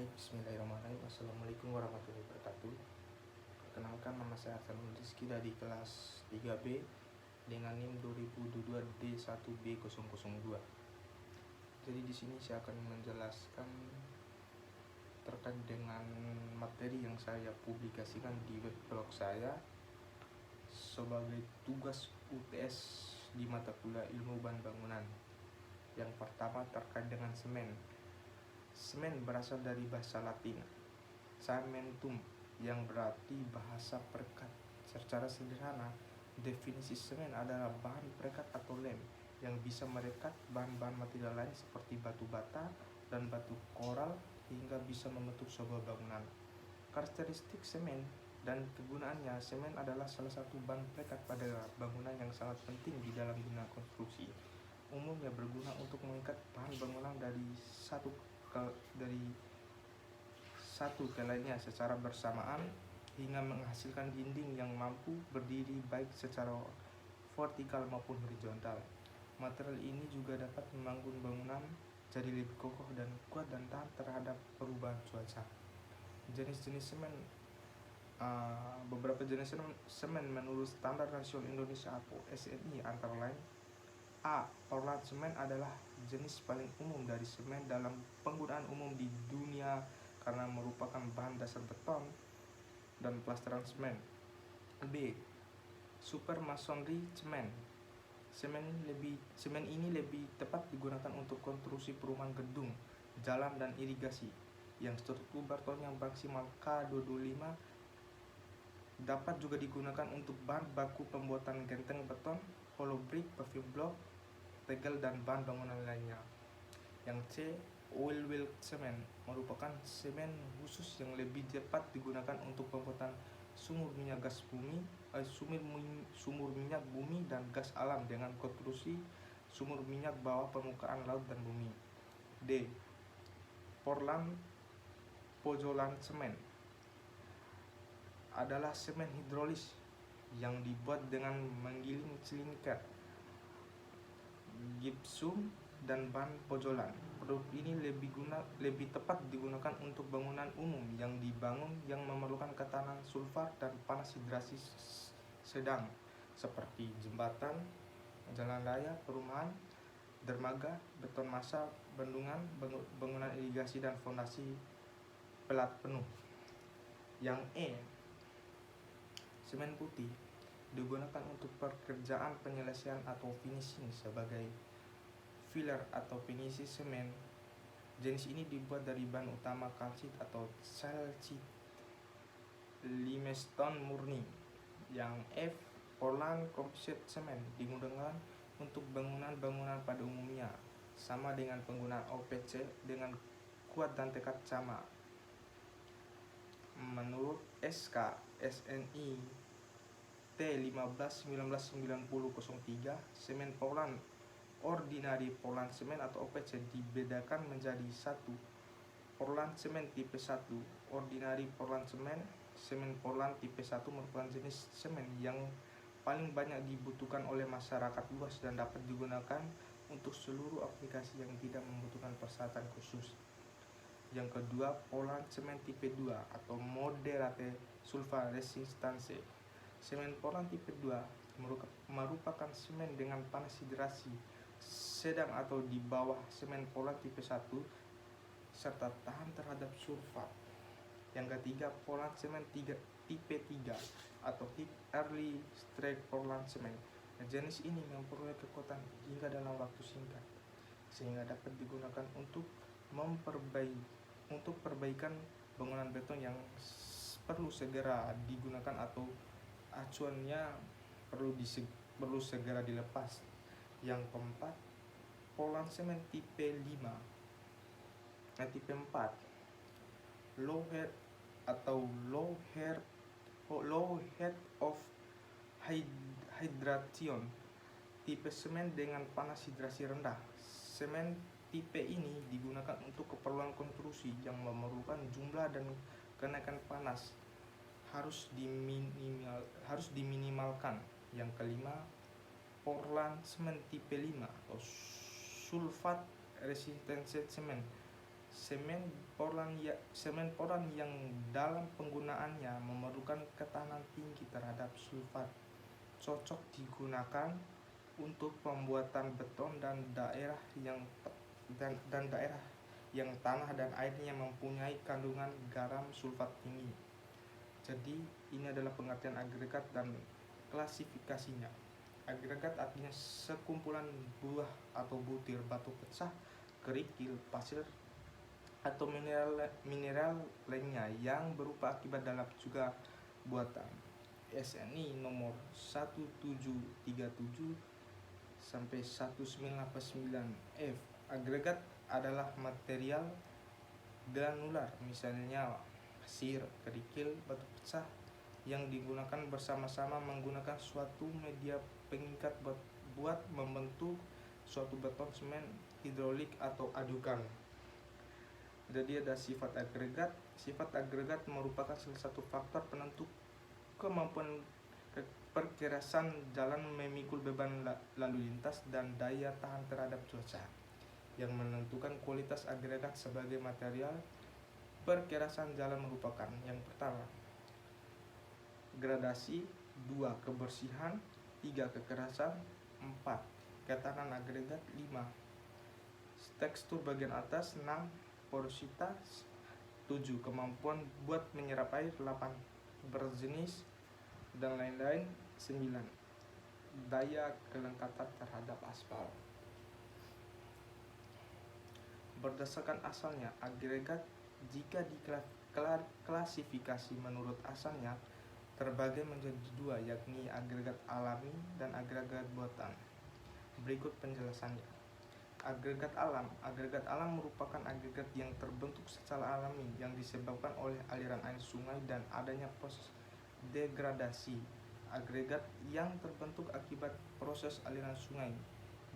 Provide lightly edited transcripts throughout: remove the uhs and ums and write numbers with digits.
Baik, bismillahirrahmanirrahim. Assalamualaikum warahmatullahi wabarakatuh. Perkenalkan, nama saya Hasanul Rizky dari kelas 3B dengan NIM 2022D1B002. Jadi di sini saya akan menjelaskan terkait dengan materi yang saya publikasikan di web blog saya sebagai tugas UTS di mata kuliah Ilmu Bahan Bangunan. Yang pertama terkait dengan semen. Semen berasal dari bahasa Latin cementum yang berarti bahasa perekat. Secara sederhana, definisi semen adalah bahan perekat atau lem yang bisa merekat bahan-bahan material lain seperti batu bata dan batu koral hingga bisa membentuk sebuah bangunan. Karakteristik semen dan kegunaannya. Semen adalah salah satu bahan perekat pada bangunan yang sangat penting di dalam dunia konstruksi. Umumnya berguna untuk mengikat bahan bangunan dari satu ke lainnya secara bersamaan hingga menghasilkan dinding yang mampu berdiri baik secara vertikal maupun horizontal. Material ini juga dapat membangun bangunan jadi lebih kokoh dan kuat dan tahan terhadap perubahan cuaca. Jenis-jenis semen. Beberapa jenis semen menurut Standar Nasional Indonesia atau SNI antara lain: A. Portland semen adalah jenis paling umum dari semen dalam penggunaan umum di dunia karena merupakan bahan dasar beton dan plastran semen. B. Super masonry semen. Semen ini lebih tepat digunakan untuk konstruksi perumahan gedung, jalan dan irigasi. Yang struktur beton yang maksimal K225 dapat juga digunakan untuk bahan baku pembuatan genteng beton, hollow brick, paving block, tegel dan bahan bangunan lainnya. Yang C. Oil well semen merupakan semen khusus yang lebih tepat digunakan untuk pembuatan sumur minyak bumi dan gas alam dengan konstruksi sumur minyak bawah permukaan laut dan bumi. D. Portland Pozzolan semen adalah semen hidrolis yang dibuat dengan menggiling silikat, gipsum dan bahan pozzolan. Produk ini lebih tepat digunakan untuk bangunan umum yang memerlukan ketahanan sulfat dan panas hidrasi sedang seperti jembatan, jalan raya, perumahan, dermaga, beton massa, bendungan, bangunan irigasi dan fondasi pelat penuh. Yang E. Semen putih digunakan untuk pekerjaan penyelesaian atau finishing sebagai filler atau finishing semen. Jenis ini dibuat dari bahan utama kalsit atau calcite limestone murni. Yang F. Portland composite semen digunakan untuk bangunan pada umumnya, sama dengan penggunaan OPC dengan kuat dan tekad sama. Menurut SK SNI T15/1990-03, semen Portland Ordinary Portland Semen atau OPC dibedakan menjadi 1. Portland Semen tipe 1 Ordinary Portland Semen. Semen Portland tipe 1 merupakan jenis semen yang paling banyak dibutuhkan oleh masyarakat luas dan dapat digunakan untuk seluruh aplikasi yang tidak membutuhkan persyaratan khusus. Yang kedua, Portland Semen tipe 2 atau Moderate Sulfur Resistance. Semen Portland tipe 2 merupakan semen dengan panas hidrasi sedang atau di bawah semen Portland tipe 1 serta tahan terhadap sulfat. Yang ketiga, Portland Semen tipe 3 atau Heat Early Strike Portland Semen. Jenis ini memperoleh kekuatan hingga dalam waktu singkat sehingga dapat digunakan untuk perbaikan bangunan beton yang perlu segera digunakan atau acuannya perlu segera dilepas. Yang keempat, Portland Semen tipe 4 low head of hydration, tipe semen dengan panas hidrasi rendah. Semen tipe ini digunakan untuk keperluan konstruksi yang memerlukan jumlah dan kenaikan panas harus diminimalkan. Yang kelima, Portland Semen tipe 5 atau Sulfat Resistant Semen. Semen Portland yang dalam penggunaannya memerlukan ketahanan tinggi terhadap sulfat cocok digunakan untuk pembuatan beton dan daerah yang tanah dan airnya mempunyai kandungan garam sulfat tinggi. Jadi ini adalah pengertian agregat dan klasifikasinya. Agregat artinya sekumpulan buah atau butir batu pecah, kerikil, pasir atau mineral lainnya yang berupa akibat dalam juga buatan. SNI nomor 1737 sampai 1949. Agregat adalah material granular, misalnya pasir, kerikil, batu pecah yang digunakan bersama-sama menggunakan suatu media pengikat buat membentuk suatu beton, semen, hidrolik atau adukan. Jadi ada sifat agregat. Sifat agregat merupakan salah satu faktor penentu kemampuan perkerasan jalan memikul beban lalu lintas dan daya tahan terhadap cuaca. Yang menentukan kualitas agregat sebagai material perkerasan jalan merupakan: yang pertama, gradasi, 2 kebersihan, 3 kekerasan, 4 ketahanan agregat, 5 tekstur bagian atas, 6 porositas, 7 kemampuan buat menyerap air, 8 berjenis dan lain-lain, 9 daya kelengkapan terhadap aspal. Berdasarkan asalnya, agregat jika diklasifikasi menurut asalnya terbagi menjadi 2, yakni agregat alami dan agregat buatan. Berikut penjelasannya. Agregat alam merupakan agregat yang terbentuk secara alami yang disebabkan oleh aliran air sungai dan adanya proses degradasi. Agregat yang terbentuk akibat proses aliran sungai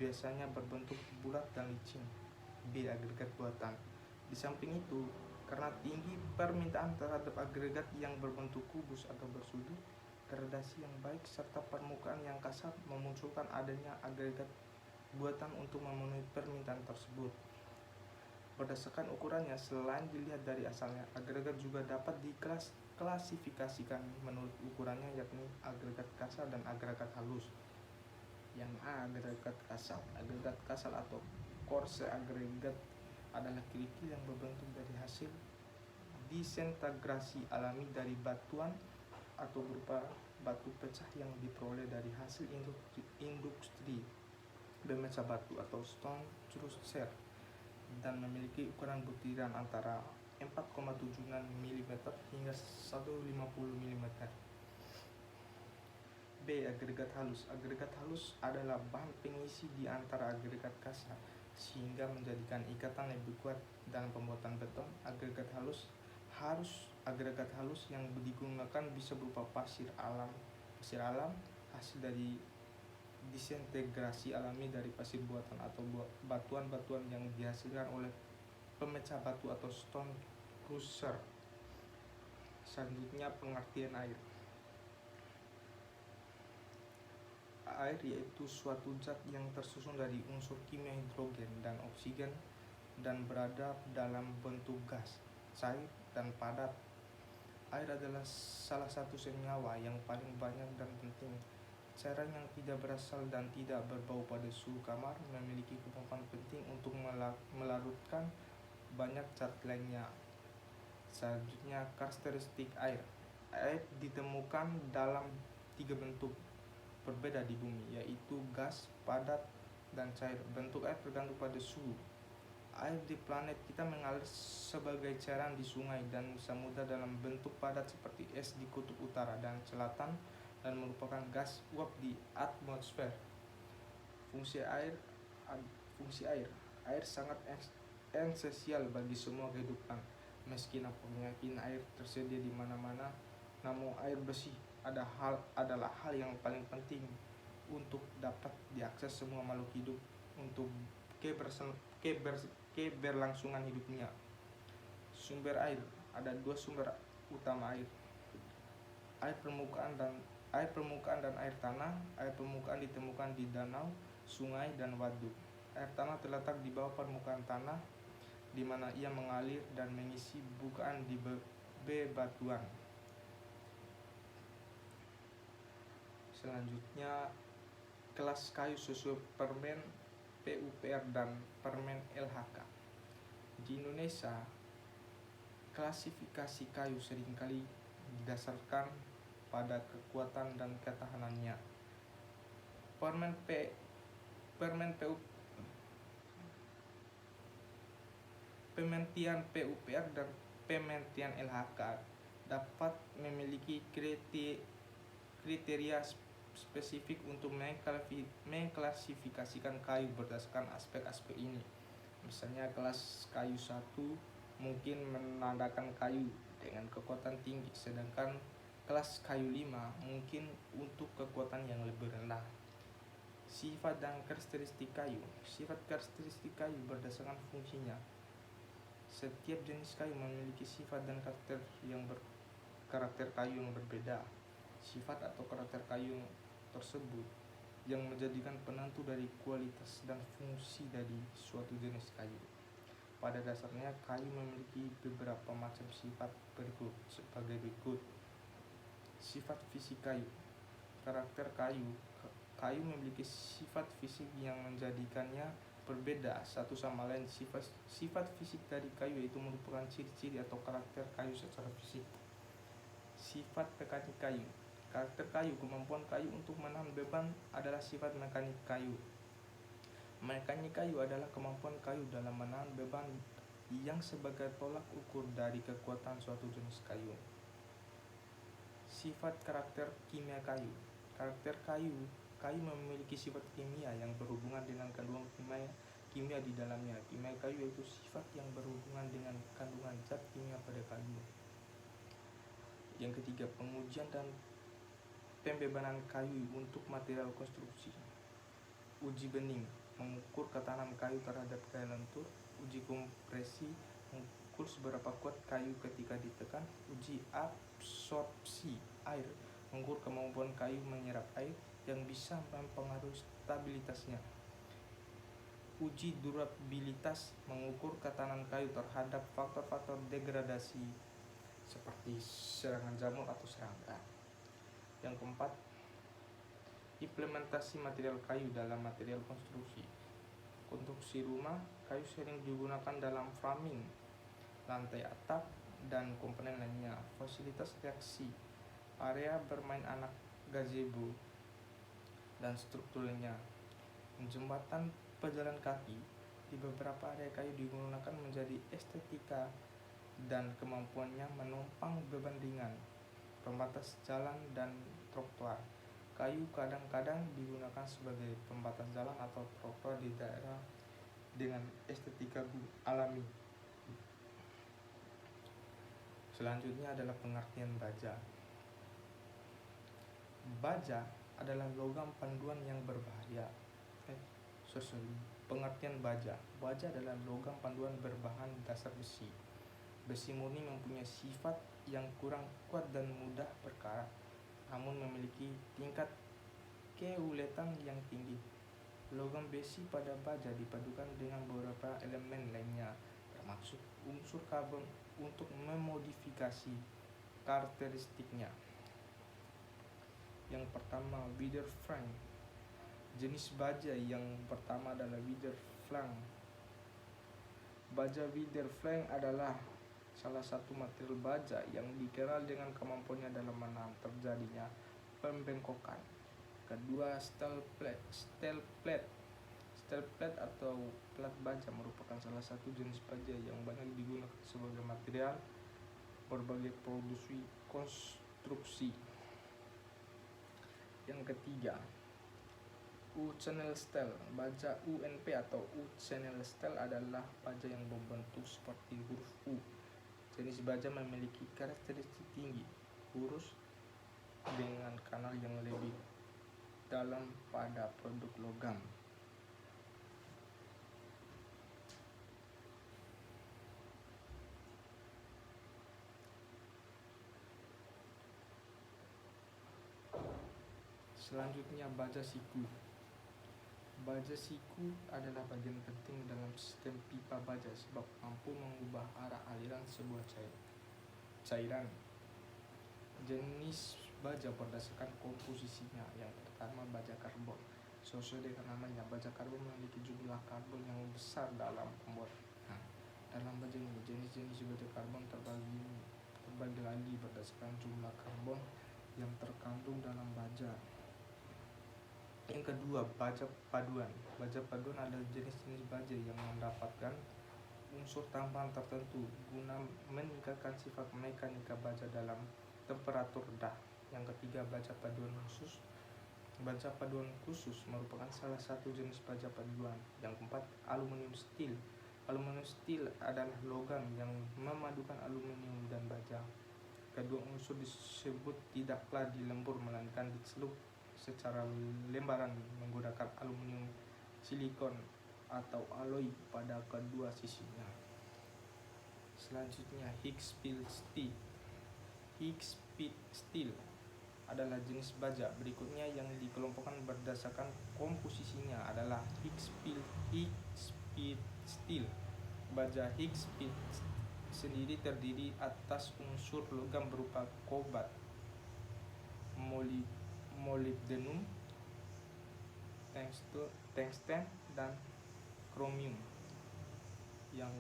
biasanya berbentuk bulat dan licin. B. Agregat buatan. Di samping itu, karena tinggi permintaan terhadap agregat yang berbentuk kubus atau bersudut, gradasi yang baik serta permukaan yang kasar memunculkan adanya agregat buatan untuk memenuhi permintaan tersebut. Berdasarkan ukurannya, selain dilihat dari asalnya, agregat juga dapat diklasifikasikan menurut ukurannya, yakni agregat kasar dan agregat halus. Yang A. Agregat kasar. Agregat kasar atau coarse agregat adalah kerikil yang berbentuk dari hasil disintegrasi alami dari batuan atau berupa batu pecah yang diperoleh dari hasil industri bemecah batu atau stone crusher dan memiliki ukuran butiran antara 4,76 mm hingga 150 mm. B. Agregat halus. Agregat halus adalah bahan pengisi di antara agregat kasar sehingga menjadikan ikatan lebih kuat dalam pembuatan beton. Agregat halus yang digunakan bisa berupa pasir alam hasil dari disintegrasi alami dari pasir buatan atau batuan-batuan yang dihasilkan oleh pemecah batu atau stone crusher. Selanjutnya, pengertian air. Air yaitu suatu zat yang tersusun dari unsur kimia hidrogen dan oksigen dan berada dalam bentuk gas, cair, dan padat. Air adalah salah satu senyawa yang paling banyak dan penting. Cairan yang tidak berasal dan tidak berbau pada suhu kamar memiliki kemampuan penting untuk melarutkan banyak zat lainnya. Selanjutnya, karakteristik air. Air ditemukan dalam 3 bentuk berbeda di bumi, yaitu gas, padat, dan cair. Bentuk air tergantung pada suhu. Air di planet kita mengalir sebagai cairan di sungai dan samudra dalam bentuk padat seperti es di kutub utara dan selatan, dan merupakan gas uap di atmosfer. Fungsi air. Air sangat esensial bagi semua kehidupan. Meski nampaknya air tersedia di mana-mana, namun air bersih adalah hal yang paling penting untuk dapat diakses semua makhluk hidup untuk keberlangsungan hidupnya. Sumber air. Ada 2 sumber utama air. Air permukaan dan air tanah. Air permukaan ditemukan di danau, sungai, dan waduk. Air tanah terletak di bawah permukaan tanah di mana ia mengalir dan mengisi bukaan di bebatuan. Selanjutnya, kelas kayu sesuai Permen PUPR dan Permen LHK. Di Indonesia, klasifikasi kayu seringkali didasarkan pada kekuatan dan ketahanannya. Pementian PUPR dan pementian LHK dapat memiliki kriteria spesifik untuk mengklasifikasikan kayu berdasarkan aspek-aspek ini. Misalnya kelas kayu 1 mungkin menandakan kayu dengan kekuatan tinggi, sedangkan kelas kayu 5 mungkin untuk kekuatan yang lebih rendah. Sifat dan karakteristik kayu. Sifat karakteristik kayu berdasarkan fungsinya. Setiap jenis kayu memiliki sifat dan karakter kayu yang berbeda. Sifat atau karakter kayu tersebut yang menjadikan penentu dari kualitas dan fungsi dari suatu jenis kayu. Pada dasarnya, kayu memiliki beberapa macam sifat sebagai berikut. Sifat fisik kayu. Karakter kayu. Kayu memiliki sifat fisik yang menjadikannya berbeda satu sama lain. Sifat fisik dari kayu itu merupakan ciri-ciri atau karakter kayu secara fisik. Sifat mekanik kayu. Karakter kayu, kemampuan kayu untuk menahan beban adalah sifat mekanik kayu. Mekanik kayu adalah kemampuan kayu dalam menahan beban yang sebagai tolak ukur dari kekuatan suatu jenis kayu. Sifat karakter kimia kayu. Karakter kayu memiliki sifat kimia yang berhubungan dengan kandungan kimia di dalamnya. Kimia kayu yaitu sifat yang berhubungan dengan kandungan zat kimia pada kayu. Yang ketiga, pengujian dan pembebanan kayu untuk material konstruksi. Uji bening, mengukur ketahanan kayu terhadap gaya lentur. Uji kompresi, mengukur seberapa kuat kayu ketika ditekan. Uji absorpsi air, mengukur kemampuan kayu menyerap air yang bisa mempengaruhi stabilitasnya. Uji durabilitas, mengukur ketahanan kayu terhadap faktor-faktor degradasi seperti serangan jamur atau serangga. Yang keempat, implementasi material kayu dalam material konstruksi. Konstruksi rumah, kayu sering digunakan dalam framing, lantai atap, dan komponen lainnya. Fasilitas reaksi, area bermain anak gazebo, dan strukturnya. Jembatan pejalan kaki, di beberapa area kayu digunakan menjadi estetika dan kemampuannya menopang beban ringan. Pembatas jalan dan trotoar, kayu kadang-kadang digunakan sebagai pembatas jalan atau trotoar di daerah dengan estetika alami. Selanjutnya adalah pengertian baja. Baja adalah logam panduan yang berbahaya. Pengertian baja. Baja adalah logam panduan berbahan dasar besi. Besi murni mempunyai sifat yang kurang kuat dan mudah berkarat, namun memiliki tingkat keuletan yang tinggi. Logam besi pada baja dipadukan dengan beberapa elemen lainnya, termasuk unsur karbon untuk memodifikasi karakteristiknya. Yang pertama, Widerfrank. Jenis baja yang pertama adalah Widerfrank. Baja Widerfrank adalah salah satu material baja yang dikenal dengan kemampuannya dalam menahan terjadinya pembengkokan. Kedua, steel plate. Steel plate atau plat baja merupakan salah satu jenis baja yang banyak digunakan sebagai material berbagai produksi konstruksi. Yang ketiga, U-channel steel. Baja UNP atau U-channel steel adalah baja yang berbentuk seperti huruf U. Jenis baja memiliki karakteristik tinggi, lurus, dengan kanal yang lebih dalam pada produk logam. Selanjutnya, baja siku. Baja siku adalah bagian penting dalam sistem pipa baja sebab mampu mengubah arah aliran sebuah cairan. Jenis baja berdasarkan komposisinya. Yang pertama, baja karbon. Sesuai dengan namanya, baja karbon memiliki jumlah karbon yang besar dalam pembuatan. Dalam baja ini, jenis-jenis baja karbon terbagi lagi berdasarkan jumlah karbon yang terkandung dalam baja. Yang kedua, baja paduan. Baja paduan adalah jenis-jenis baja yang mendapatkan unsur tambahan tertentu guna meningkatkan sifat mekanika baja dalam temperatur rendah. Yang ketiga, baja paduan khusus. Baja paduan khusus merupakan salah satu jenis baja paduan. Yang keempat, aluminium steel. Aluminium steel adalah logam yang memadukan aluminium dan baja. Kedua unsur disebut tidaklah dilembur melainkan dicelup secara lembaran menggunakan aluminium silikon atau alloy pada kedua sisinya. Selanjutnya, Higgs-Field steel. Higgs-Field steel adalah jenis baja berikutnya yang dikelompokkan berdasarkan komposisinya adalah Higgs-Field steel. Baja Higgs-Field sendiri terdiri atas unsur logam berupa kobalt, molybdenum, tungsten, dan kromium. Yang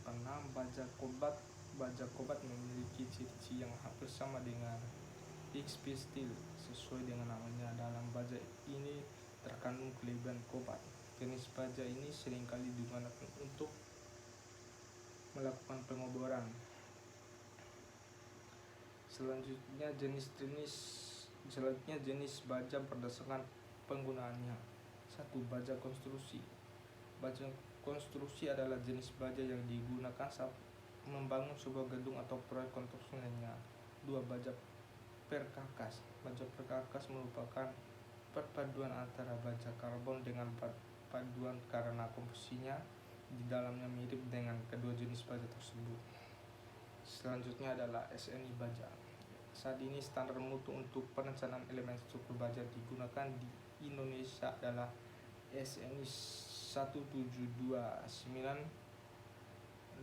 keenam, baja kobalt. Baja kobalt memiliki ciri-ciri yang hampir sama dengan Higgs-Field steel. Sesuai dengan namanya, dalam baja ini terkandung kelebihan kobalt. Jenis baja ini seringkali digunakan untuk melakukan pengoboran. Selanjutnya jenis baja berdasarkan penggunaannya. 1. Baja konstruksi. Baja konstruksi adalah jenis baja yang digunakan saat membangun sebuah gedung atau proyek konstruksi lainnya. 2. Baja perkakas. Baja perkakas merupakan perpaduan antara baja karbon dengan paduan karena komposisinya di dalamnya mirip dengan kedua jenis baja tersebut. Selanjutnya adalah SNI baja. Saat ini standar mutu untuk perencanaan elemen struktur baja digunakan di Indonesia adalah SNI 1729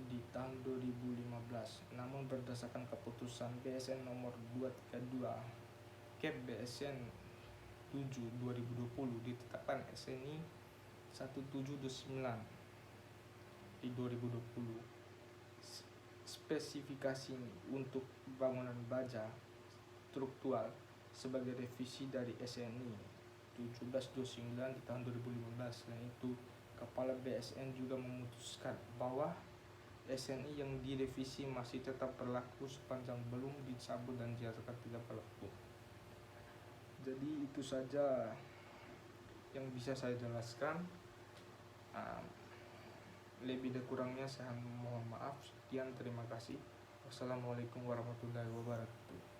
di tahun 2015. Namun berdasarkan keputusan BSN nomor 232 Cap BSN 7 2020 ditetapkan SNI 1729 di 2020. Spesifikasi untuk bangunan baja struktural sebagai revisi dari SNI 1729 di tahun 2015. Selain itu, Kepala BSN juga memutuskan bahwa SNI yang direvisi masih tetap berlaku sepanjang belum dicabut dan dinyatakan tidak berlaku. Jadi itu saja yang bisa saya jelaskan. Lebih dan kurangnya saya mohon maaf. Sekian, terima kasih. Wassalamualaikum warahmatullahi wabarakatuh.